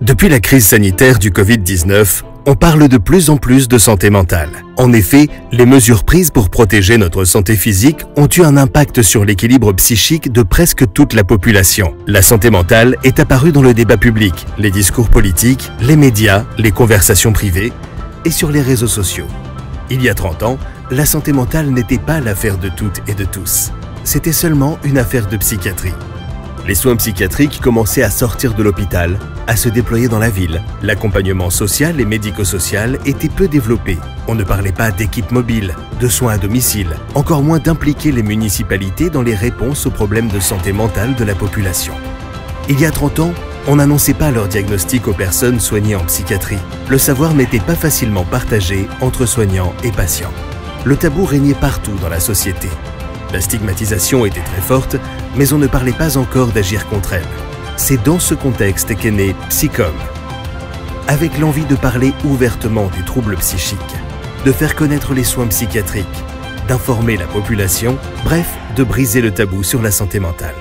Depuis la crise sanitaire du Covid-19, on parle de plus en plus de santé mentale. En effet, les mesures prises pour protéger notre santé physique ont eu un impact sur l'équilibre psychique de presque toute la population. La santé mentale est apparue dans le débat public, les discours politiques, les médias, les conversations privées et sur les réseaux sociaux. Il y a 30 ans, la santé mentale n'était pas l'affaire de toutes et de tous. C'était seulement une affaire de psychiatrie. Les soins psychiatriques commençaient à sortir de l'hôpital, à se déployer dans la ville. L'accompagnement social et médico-social était peu développé. On ne parlait pas d'équipes mobiles, de soins à domicile, encore moins d'impliquer les municipalités dans les réponses aux problèmes de santé mentale de la population. Il y a 30 ans, on n'annonçait pas leur diagnostic aux personnes soignées en psychiatrie. Le savoir n'était pas facilement partagé entre soignants et patients. Le tabou régnait partout dans la société. La stigmatisation était très forte, mais on ne parlait pas encore d'agir contre elle. C'est dans ce contexte qu'est né Psycom. Avec l'envie de parler ouvertement des troubles psychiques, de faire connaître les soins psychiatriques, d'informer la population, bref, de briser le tabou sur la santé mentale.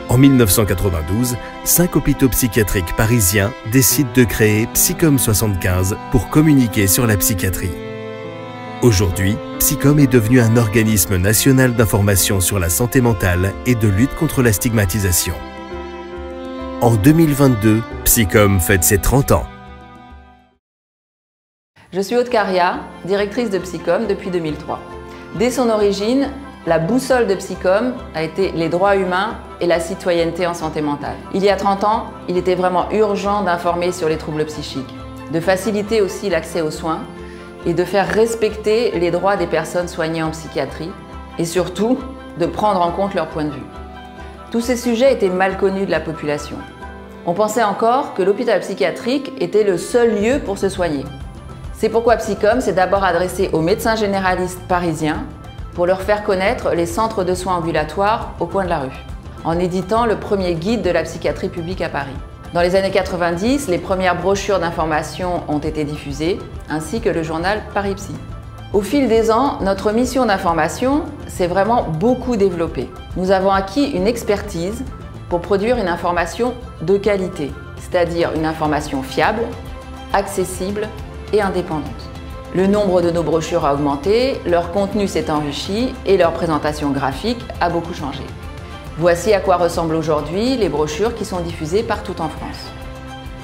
En 1992, 5 hôpitaux psychiatriques parisiens décident de créer Psycom 75 pour communiquer sur la psychiatrie. Aujourd'hui, Psycom est devenu un organisme national d'information sur la santé mentale et de lutte contre la stigmatisation. En 2022, Psycom fête ses 30 ans. Je suis Aude Caria, directrice de Psycom depuis 2003. Dès son origine, la boussole de Psycom a été les droits humains et la citoyenneté en santé mentale. Il y a 30 ans, il était vraiment urgent d'informer sur les troubles psychiques, de faciliter aussi l'accès aux soins et de faire respecter les droits des personnes soignées en psychiatrie et surtout de prendre en compte leur point de vue. Tous ces sujets étaient mal connus de la population. On pensait encore que l'hôpital psychiatrique était le seul lieu pour se soigner. C'est pourquoi Psycom s'est d'abord adressé aux médecins généralistes parisiens pour leur faire connaître les centres de soins ambulatoires au coin de la rue, en éditant le premier guide de la psychiatrie publique à Paris. Dans les années 90, les premières brochures d'information ont été diffusées, ainsi que le journal Paris Psy. Au fil des ans, notre mission d'information s'est vraiment beaucoup développée. Nous avons acquis une expertise pour produire une information de qualité, c'est-à-dire une information fiable, accessible et indépendante. Le nombre de nos brochures a augmenté, leur contenu s'est enrichi et leur présentation graphique a beaucoup changé. Voici à quoi ressemblent aujourd'hui les brochures qui sont diffusées partout en France.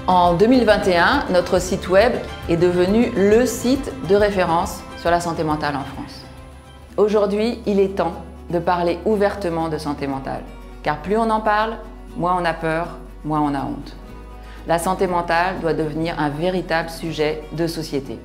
En 2021, notre site web est devenu le site de référence sur la santé mentale en France. Aujourd'hui, il est temps de parler ouvertement de santé mentale, car plus on en parle, moins on a peur, moins on a honte. La santé mentale doit devenir un véritable sujet de société.